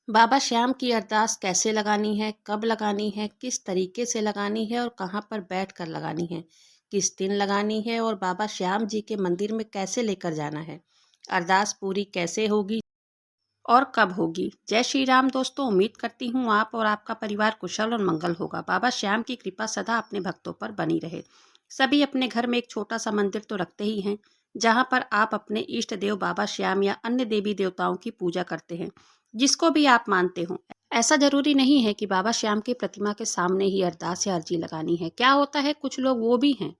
बाबा श्याम की अरदास कैसे लगानी है, कब लगानी है, किस तरीके से लगानी है और कहाँ पर बैठकर लगानी है, किस दिन लगानी है और बाबा श्याम जी के मंदिर में कैसे लेकर जाना है, अरदास पूरी कैसे होगी और कब होगी। जय श्री राम दोस्तों, उम्मीद करती हूँ आप और आपका परिवार कुशल और मंगल होगा। बाबा श्याम की कृपा सदा अपने भक्तों पर बनी रहे। सभी अपने घर में एक छोटा सा मंदिर तो रखते ही हैं, जहाँ पर आप अपने इष्ट देव बाबा श्याम या अन्य देवी देवताओं की पूजा करते हैं, जिसको भी आप मानते हो। ऐसा जरूरी नहीं है कि बाबा श्याम की प्रतिमा के सामने ही अरदास या अर्जी लगानी है। क्या होता है, कुछ लोग वो भी हैं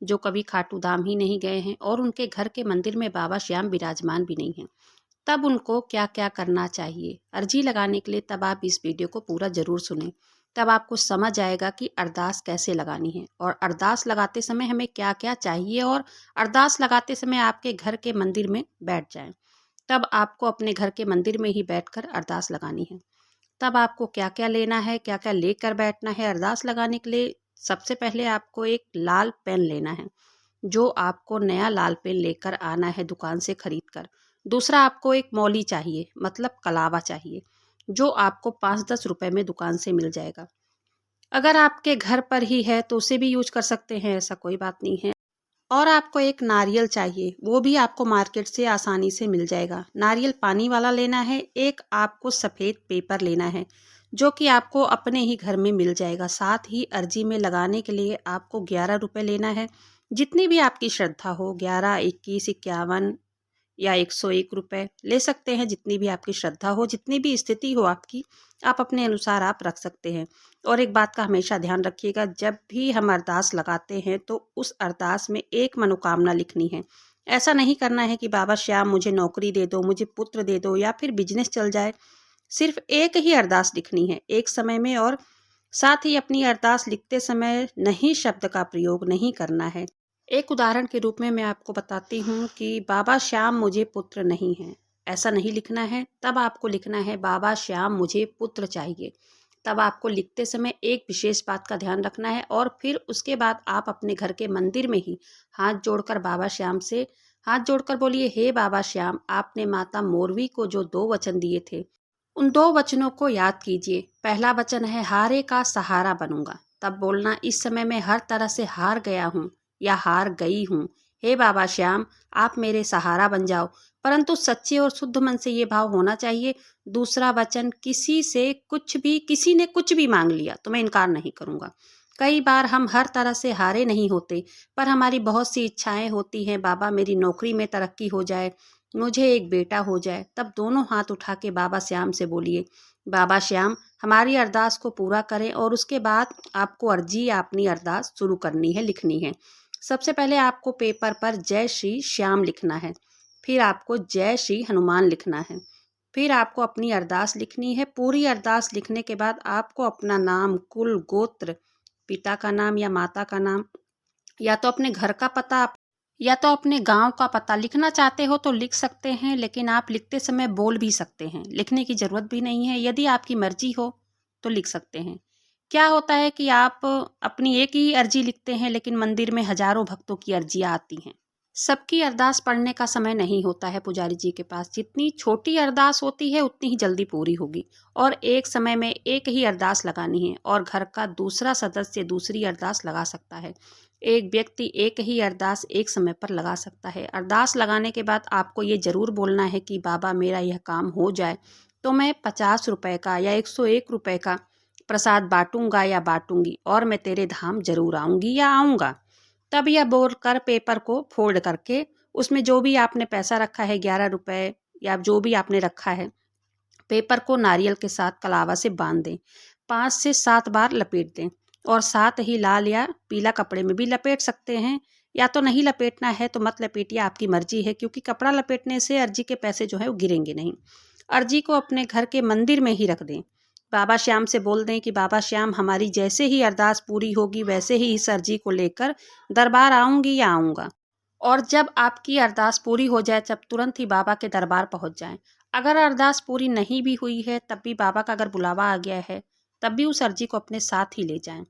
जो कभी खाटू धाम ही नहीं गए हैं और उनके घर के मंदिर में बाबा श्याम विराजमान भी नहीं हैं। तब उनको क्या क्या करना चाहिए अर्जी लगाने के लिए, तब आप इस वीडियो को पूरा ज़रूर सुनें। तब आपको समझ आएगा कि अरदास कैसे लगानी है और अरदास लगाते समय हमें क्या क्या चाहिए, और अरदास लगाते समय आपके घर के मंदिर में बैठ जाएं। तब आपको अपने घर के मंदिर में ही बैठकर अरदास लगानी है। तब आपको क्या क्या लेना है, क्या क्या लेकर बैठना है अरदास लगाने के लिए। सबसे पहले आपको एक लाल पेन लेना है, जो आपको नया लाल पेन लेकर आना है दुकान से खरीद कर। दूसरा, आपको एक मौली चाहिए, मतलब कलावा चाहिए, जो आपको 5-10 रुपए में दुकान से मिल जाएगा। अगर आपके घर पर ही है तो उसे भी यूज कर सकते हैं, ऐसा कोई बात नहीं है। और आपको एक नारियल चाहिए, वो भी आपको मार्केट से आसानी से मिल जाएगा। नारियल पानी वाला लेना है। एक आपको सफ़ेद पेपर लेना है, जो कि आपको अपने ही घर में मिल जाएगा। साथ ही अर्जी में लगाने के लिए आपको 11 रुपये लेना है। जितनी भी आपकी श्रद्धा हो, 11, 21, 51 या 101 रुपये ले सकते हैं। जितनी भी आपकी श्रद्धा हो, जितनी भी स्थिति हो आपकी, आप अपने अनुसार आप रख सकते हैं। और एक बात का हमेशा ध्यान रखिएगा, जब भी हम अरदास लगाते हैं तो उस अरदास में एक मनोकामना लिखनी है। ऐसा नहीं करना है कि बाबा श्याम मुझे नौकरी दे दो, मुझे पुत्र दे दो या फिर बिजनेस चल जाए। सिर्फ एक ही अरदास लिखनी है एक समय में। और साथ ही अपनी अरदास लिखते समय नहीं शब्द का प्रयोग नहीं करना है। एक उदाहरण के रूप में मैं आपको बताती हूँ कि बाबा श्याम मुझे पुत्र नहीं है, ऐसा नहीं लिखना है। तब आपको लिखना है बाबा श्याम मुझे पुत्र चाहिए। तब आपको लिखते समय एक विशेष बात का ध्यान रखना है, और फिर उसके बाद आप अपने घर के मंदिर में ही हाथ जोड़कर बाबा श्याम से हाथ जोड़कर बोलिए, हे बाबा श्याम, आपने माता मोरवी को जो 2 वचन दिए थे, उन 2 वचनों को याद कीजिए। पहला वचन है, हारे का सहारा बनूंगा। तब बोलना, इस समय मैं हर तरह से हार गया हूँ या हार गई हूँ। हे बाबा श्याम, आप मेरे सहारा बन जाओ। परंतु सच्चे और शुद्ध मन से ये भाव होना चाहिए। दूसरा वचन, किसी से कुछ भी, किसी ने कुछ भी मांग लिया तो मैं इनकार नहीं करूँगा। कई बार हम हर तरह से हारे नहीं होते, पर हमारी बहुत सी इच्छाएं होती हैं। बाबा मेरी नौकरी में तरक्की हो जाए, मुझे एक बेटा हो जाए। तब दोनों हाथ उठा के बाबा श्याम से बोलिए, बाबा श्याम हमारी अरदास को पूरा करें। और उसके बाद आपको अर्जी या अपनी अरदास शुरू करनी है, लिखनी है। सबसे पहले आपको पेपर पर जय श्री श्याम लिखना है। फिर आपको जय श्री हनुमान लिखना है। फिर आपको अपनी अरदास लिखनी है। पूरी अरदास लिखने के बाद आपको अपना नाम, कुल, गोत्र, पिता का नाम या माता का नाम, या तो अपने घर का पता या तो अपने गांव का पता लिखना चाहते हो तो लिख सकते हैं, लेकिन आप लिखते समय बोल भी सकते हैं, लिखने की ज़रूरत भी नहीं है। यदि आपकी मर्जी हो तो लिख सकते हैं। क्या होता है कि आप अपनी एक ही अर्जी लिखते हैं, लेकिन मंदिर में हजारों भक्तों की अर्जियां आती हैं। सबकी अरदास पढ़ने का समय नहीं होता है पुजारी जी के पास। जितनी छोटी अरदास होती है उतनी ही जल्दी पूरी होगी, और एक समय में एक ही अरदास लगानी है, और घर का दूसरा सदस्य दूसरी अरदास लगा सकता है। एक व्यक्ति एक ही अरदास एक समय पर लगा सकता है। अरदास लगाने के बाद आपको ये ज़रूर बोलना है कि बाबा मेरा यह काम हो जाए तो मैं 50 रुपये का या 101 रुपये का प्रसाद बांटूंगा या बांटूंगी, और मैं तेरे धाम जरूर आऊंगी या आऊंगा। तब यह बोल कर पेपर को फोल्ड करके उसमें जो भी आपने पैसा रखा है, 11 रुपये या जो भी आपने रखा है, पेपर को नारियल के साथ कलावा से बांध दें। 5 से 7 बार लपेट दें, और साथ ही लाल या पीला कपड़े में भी लपेट सकते हैं। या तो नहीं लपेटना है तो मत लपेटिए, आपकी मर्जी है, क्योंकि कपड़ा लपेटने से अर्जी के पैसे जो है वो गिरेंगे नहीं। अर्जी को अपने घर के मंदिर में ही रख दें। बाबा श्याम से बोल दें कि बाबा श्याम हमारी जैसे ही अरदास पूरी होगी वैसे ही इस अर्जी को लेकर दरबार आऊंगी या आऊँगा। और जब आपकी अरदास पूरी हो जाए तब तुरंत ही बाबा के दरबार पहुंच जाएं। अगर अरदास पूरी नहीं भी हुई है तब भी बाबा का अगर बुलावा आ गया है, तब भी उस अर्जी को अपने साथ ही ले जाएं।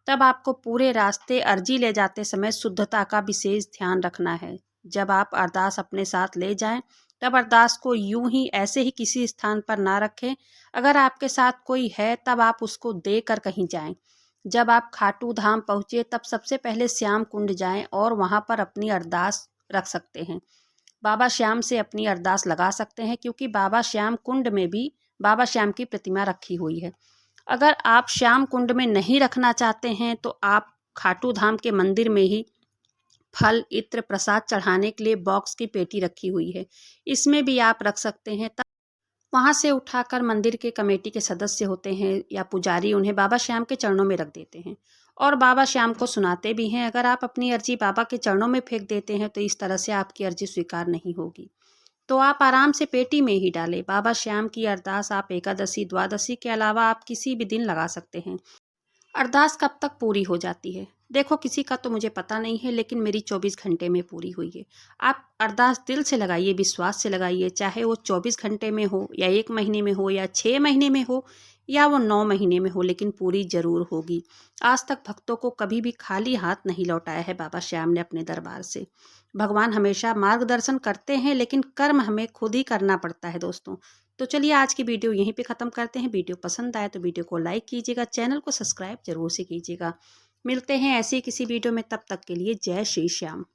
तब आपको पूरे रास्ते अर्जी ले जाते समय शुद्धता का विशेष ध्यान रखना है। जब आप अरदास अपने साथ ले जाएं तब अरदास को यूं ही ऐसे ही किसी स्थान पर ना रखें। अगर आपके साथ कोई है तब आप उसको देकर कहीं जाएं। जब आप खाटू धाम पहुँचे तब सबसे पहले श्याम कुंड जाएं और वहाँ पर अपनी अरदास रख सकते हैं। बाबा श्याम से अपनी अरदास लगा सकते हैं, क्योंकि बाबा श्याम कुंड में भी बाबा श्याम की प्रतिमा रखी हुई है। अगर आप श्याम कुंड में नहीं रखना चाहते हैं तो आप खाटू धाम के मंदिर में ही फल, इत्र, प्रसाद चढ़ाने के लिए बॉक्स की पेटी रखी हुई है, इसमें भी आप रख सकते हैं। वहाँ से उठाकर मंदिर के कमेटी के सदस्य होते हैं या पुजारी उन्हें बाबा श्याम के चरणों में रख देते हैं और बाबा श्याम को सुनाते भी हैं। अगर आप अपनी अर्जी बाबा के चरणों में फेंक देते हैं तो इस तरह से आपकी अर्जी स्वीकार नहीं होगी। तो आप आराम से पेटी में ही डालें। बाबा श्याम की अरदास आप एकादशी, द्वादशी के अलावा आप किसी भी दिन लगा सकते हैं। अरदास कब तक पूरी हो जाती है? देखो, किसी का तो मुझे पता नहीं है, लेकिन मेरी 24 घंटे में पूरी हुई है। आप अरदास दिल से लगाइए, विश्वास से लगाइए, चाहे वो 24 घंटे में हो या 1 महीने में हो या 6 महीने में हो या वो 9 महीने में हो, लेकिन पूरी ज़रूर होगी। आज तक भक्तों को कभी भी खाली हाथ नहीं लौटाया है बाबा श्याम ने अपने दरबार से। भगवान हमेशा मार्गदर्शन करते हैं, लेकिन कर्म हमें खुद ही करना पड़ता है दोस्तों। तो चलिए आज की वीडियो यहीं पे ख़त्म करते हैं। वीडियो पसंद आए तो वीडियो को लाइक कीजिएगा, चैनल को सब्सक्राइब जरूर से कीजिएगा। मिलते हैं ऐसे ही किसी वीडियो में, तब तक के लिए जय श्री श्याम।